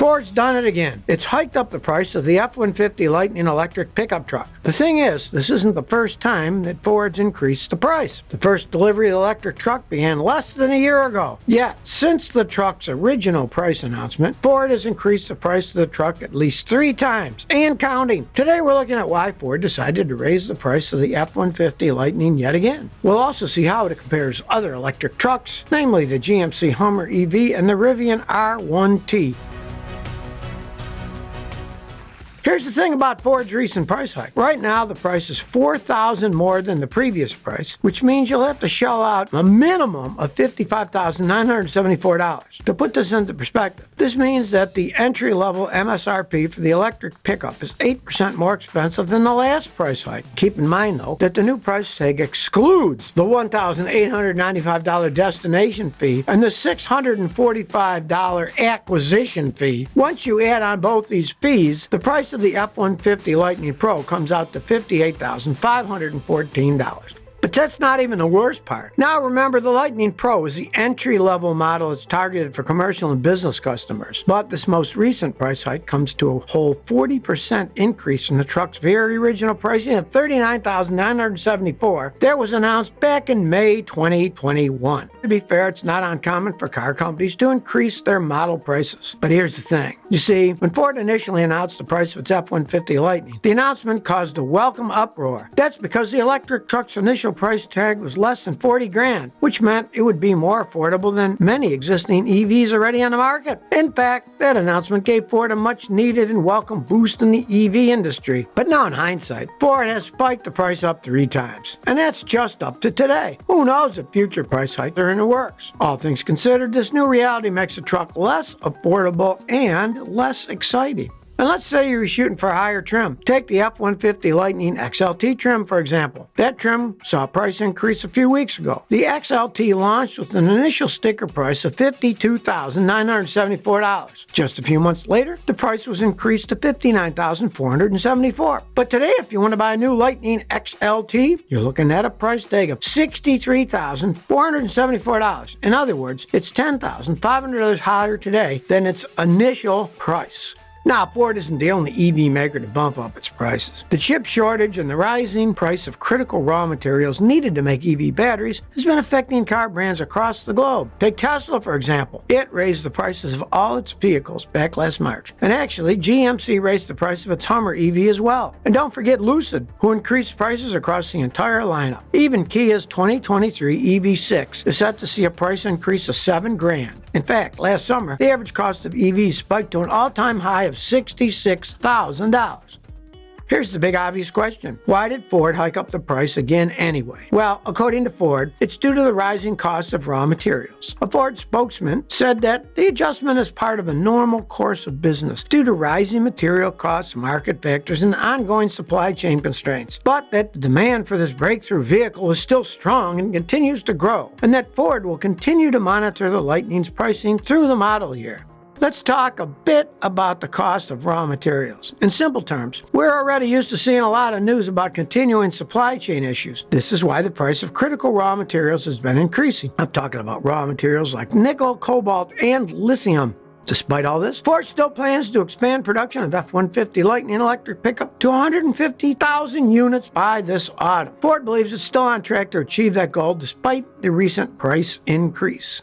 Ford's done it again. It's hiked up the price of the F-150 Lightning electric pickup truck. The thing is, this isn't the first time that Ford's increased the price. The first delivery of the electric truck began less than a year ago. Yet, since the truck's original price announcement, Ford has increased the price of the truck at least 3 times, and counting. Today we're looking at why Ford decided to raise the price of the F-150 Lightning yet again. We'll also see how it compares other electric trucks, namely the GMC Hummer EV and the Rivian R1T. Here's the thing about Ford's recent price hike. Right now, the price is $4,000 more than the previous price, which means you'll have to shell out a minimum of $55,974. To put this into perspective, this means that the entry-level MSRP for the electric pickup is 8% more expensive than the last price hike. Keep in mind, though, that the new price tag excludes the $1,895 destination fee and the $645 acquisition fee. Once you add on both these fees, the price of the F-150 Lightning Pro comes out to $58,514. But that's not even the worst part. Now remember, the Lightning Pro is the entry-level model that's targeted for commercial and business customers. But this most recent price hike comes to a whole 40% increase in the truck's very original pricing of $39,974 that was announced back in May 2021. To be fair, it's not uncommon for car companies to increase their model prices. But here's the thing. You see, when Ford initially announced the price of its F-150 Lightning, the announcement caused a welcome uproar. That's because the electric truck's initial price tag was less than $40,000, which meant it would be more affordable than many existing EVs already on the market. In fact, that announcement gave Ford a much needed and welcome boost in the EV industry. But now in hindsight, Ford has spiked the price up 3 times. And that's just up to today. Who knows if future price hikes are in the works? All things considered, this new reality makes the truck less affordable and less exciting. And let's say you're shooting for a higher trim. Take the F-150 Lightning XLT trim, for example. That trim saw a price increase a few weeks ago. The XLT launched with an initial sticker price of $52,974. Just a few months later, the price was increased to $59,474. But today, if you want to buy a new Lightning XLT, you're looking at a price tag of $63,474. In other words, it's $10,500 higher today than its initial price. Now, Ford isn't the only EV maker to bump up its prices. The chip shortage and the rising price of critical raw materials needed to make EV batteries has been affecting car brands across the globe. Take Tesla, for example. It raised the prices of all its vehicles back last March. And actually, GMC raised the price of its Hummer EV as well. And don't forget Lucid, who increased prices across the entire lineup. Even Kia's 2023 EV6 is set to see a price increase of $7,000. In fact, last summer, the average cost of EVs spiked to an all-time high of $66,000. Here's the big obvious question. Why did Ford hike up the price again anyway? Well, according to Ford, it's due to the rising cost of raw materials. A Ford spokesman said that the adjustment is part of a normal course of business due to rising material costs, market factors, and ongoing supply chain constraints. But that the demand for this breakthrough vehicle is still strong and continues to grow, and that Ford will continue to monitor the Lightning's pricing through the model year. Let's talk a bit about the cost of raw materials. In simple terms, we're already used to seeing a lot of news about continuing supply chain issues. This is why the price of critical raw materials has been increasing. I'm talking about raw materials like nickel, cobalt, and lithium. Despite all this, Ford still plans to expand production of F-150 Lightning electric pickup to 150,000 units by this autumn. Ford believes it's still on track to achieve that goal despite the recent price increase.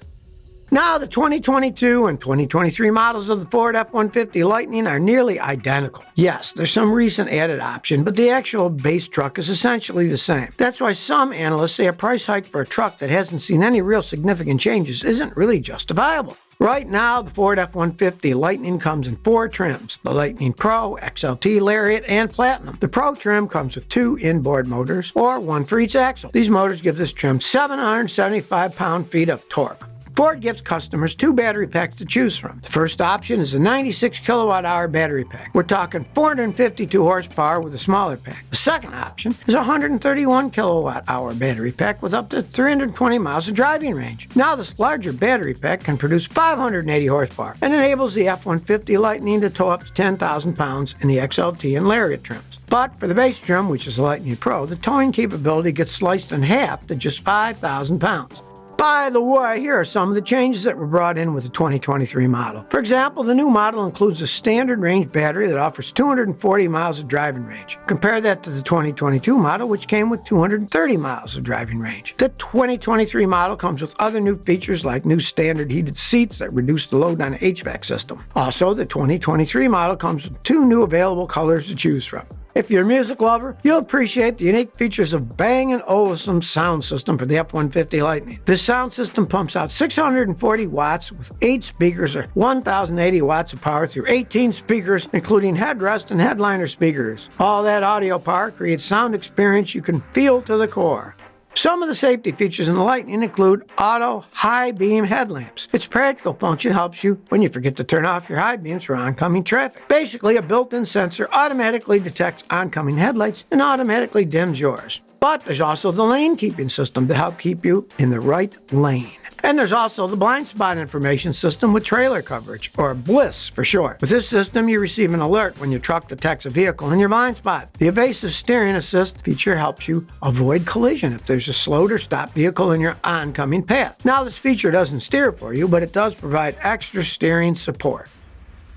Now, the 2022 and 2023 models of the Ford F-150 Lightning are nearly identical. Yes, there's some recent added option, but the actual base truck is essentially the same. That's why some analysts say a price hike for a truck that hasn't seen any real significant changes isn't really justifiable. Right now, the Ford F-150 Lightning comes in 4 trims: the Lightning Pro, XLT, Lariat, and Platinum. The Pro trim comes with 2 inboard motors, or 1 for each axle. These motors give this trim 775 pound-feet of torque. Ford gives customers 2 battery packs to choose from. The first option is a 96 kilowatt-hour battery pack. We're talking 452 horsepower with a smaller pack. The second option is a 131 kilowatt-hour battery pack with up to 320 miles of driving range. Now, this larger battery pack can produce 580 horsepower and enables the F-150 Lightning to tow up to 10,000 pounds in the XLT and Lariat trims. But for the base trim, which is the Lightning Pro, the towing capability gets sliced in half to just 5,000 pounds. By the way, here are some of the changes that were brought in with the 2023 model. For example, the new model includes a standard range battery that offers 240 miles of driving range. Compare that to the 2022 model, which came with 230 miles of driving range. The 2023 model comes with other new features like new standard heated seats that reduce the load on the HVAC system. Also, the 2023 model comes with 2 new available colors to choose from. If you're a music lover, you'll appreciate the unique features of Bang & Olufsen's sound system for the F-150 Lightning. This sound system pumps out 640 watts with 8 speakers or 1,080 watts of power through 18 speakers, including headrest and headliner speakers. All that audio power creates sound experience you can feel to the core. Some of the safety features in the Lightning include auto high beam headlamps. Its practical function helps you when you forget to turn off your high beams for oncoming traffic. Basically, a built-in sensor automatically detects oncoming headlights and automatically dims yours. But there's also the lane keeping system to help keep you in the right lane. And there's also the blind spot information system with trailer coverage, or BLISS for short. With this system, you receive an alert when your truck detects a vehicle in your blind spot. The evasive steering assist feature helps you avoid collision if there's a slowed or stopped vehicle in your oncoming path. Now, this feature doesn't steer for you, but it does provide extra steering support.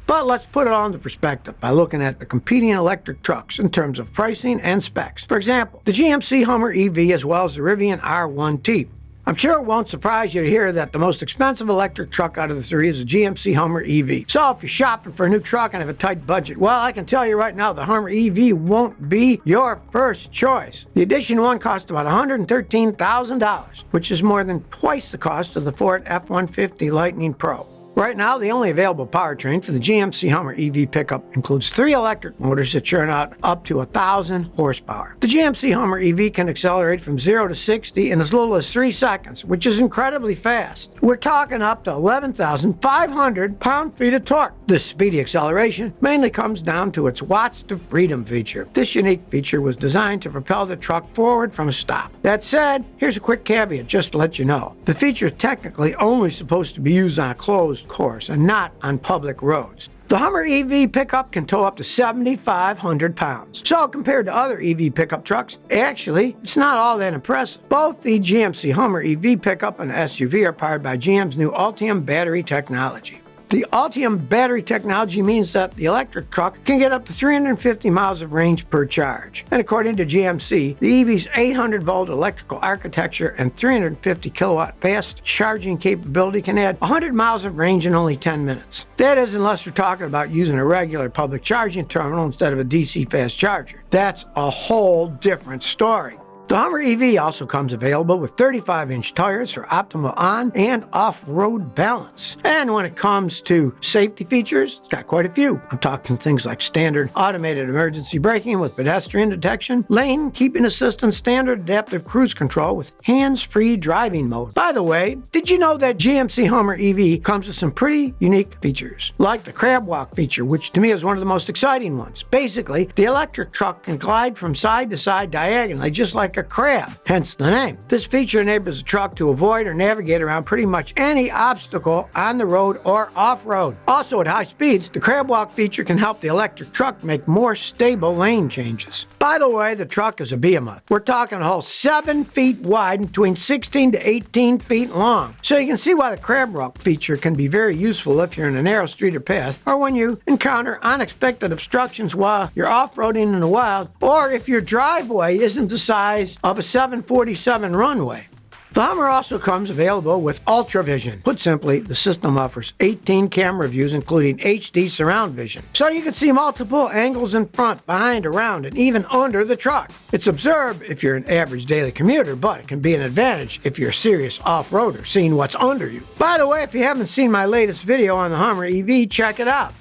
But let's put it all into perspective by looking at the competing electric trucks in terms of pricing and specs. For example, the GMC Hummer EV as well as the Rivian R1T. I'm sure it won't surprise you to hear that the most expensive electric truck out of the 3 is the GMC Hummer EV. So if you're shopping for a new truck and have a tight budget, well, I can tell you right now the Hummer EV won't be your first choice. The Edition 1 cost about $113,000, which is more than twice the cost of the Ford F-150 Lightning Pro. Right now, the only available powertrain for the GMC Hummer EV pickup includes 3 electric motors that churn out up to 1,000 horsepower. The GMC Hummer EV can accelerate from 0 to 60 in as little as 3 seconds, which is incredibly fast. We're talking up to 11,500 pound-feet of torque. This speedy acceleration mainly comes down to its watts to freedom feature. This unique feature was designed to propel the truck forward from a stop. That said, here's a quick caveat just to let you know. The feature is technically only supposed to be used on a closed course and not on public roads. The Hummer EV pickup can tow up to 7,500 pounds. So compared to other EV pickup trucks, actually, it's not all that impressive. Both the GMC Hummer EV pickup and SUV are powered by GM's new Ultium battery technology. The Ultium battery technology means that the electric truck can get up to 350 miles of range per charge. And according to GMC, the EV's 800-volt electrical architecture and 350 kilowatt fast charging capability can add 100 miles of range in only 10 minutes. That is, unless you're talking about using a regular public charging terminal instead of a DC fast charger. That's a whole different story. The Hummer EV also comes available with 35-inch tires for optimal on- and off-road balance. And when it comes to safety features, it's got quite a few. I'm talking things like standard automated emergency braking with pedestrian detection, lane keeping assistance, standard adaptive cruise control with hands-free driving mode. By the way, did you know that GMC Hummer EV comes with some pretty unique features, like the crab walk feature, which to me is one of the most exciting ones. Basically, the electric truck can glide from side to side diagonally, just like a crab, hence the name. This feature enables the truck to avoid or navigate around pretty much any obstacle on the road or off-road. Also at high speeds, the crab walk feature can help the electric truck make more stable lane changes. By the way, the truck is a behemoth. We're talking a whole 7 feet wide and between 16 to 18 feet long. So you can see why the crab walk feature can be very useful if you're in a narrow street or path, or when you encounter unexpected obstructions while you're off-roading in the wild, or if your driveway isn't the size of a 747 runway. The Hummer also comes available with Ultra Vision. Put simply, the system offers 18 camera views including HD surround vision. So you can see multiple angles in front, behind, around, and even under the truck. It's absurd if you're an average daily commuter, but it can be an advantage if you're a serious off-roader, seeing what's under you. By the way, if you haven't seen my latest video on the Hummer EV, check it out.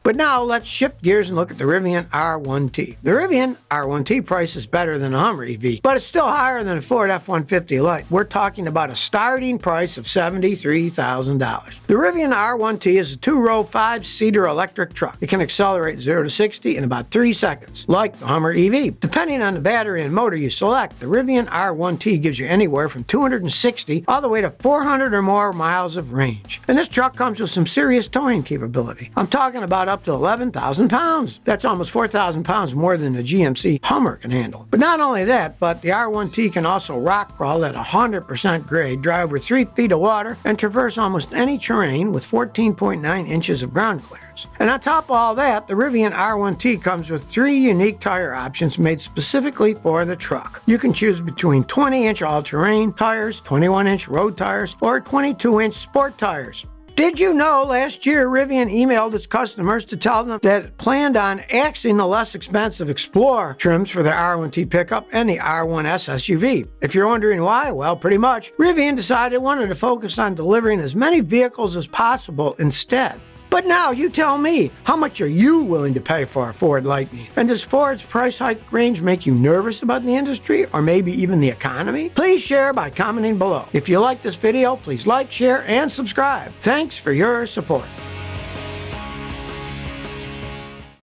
But now let's shift gears and look at the Rivian R1T. The Rivian R1T price is better than the Hummer EV, but it's still higher than the Ford F-150 Lite. We're talking about a starting price of $73,000. The Rivian R1T is a 2-row, 5-seater electric truck. It can accelerate 0 to 60 in about 3 seconds, like the Hummer EV. Depending on the battery and motor you select, the Rivian R1T gives you anywhere from 260 all the way to 400 or more miles of range. And this truck comes with some serious towing capability. I'm talking about up up to 11,000 pounds. That's almost 4,000 pounds more than the GMC Hummer can handle. But not only that, but the R1T can also rock crawl at 100% grade, drive over 3 feet of water, and traverse almost any terrain with 14.9 inches of ground clearance. And on top of all that, the Rivian R1T comes with 3 unique tire options made specifically for the truck. You can choose between 20-inch all-terrain tires, 21-inch road tires, or 22-inch sport tires. Did you know last year Rivian emailed its customers to tell them that it planned on axing the less expensive Explorer trims for the R1T pickup and the R1S SUV? If you're wondering why, well, pretty much, Rivian decided it wanted to focus on delivering as many vehicles as possible instead. But now you tell me, how much are you willing to pay for a Ford Lightning? And does Ford's price hike range make you nervous about the industry or maybe even the economy? Please share by commenting below. If you like this video, please like, share, and subscribe. Thanks for your support.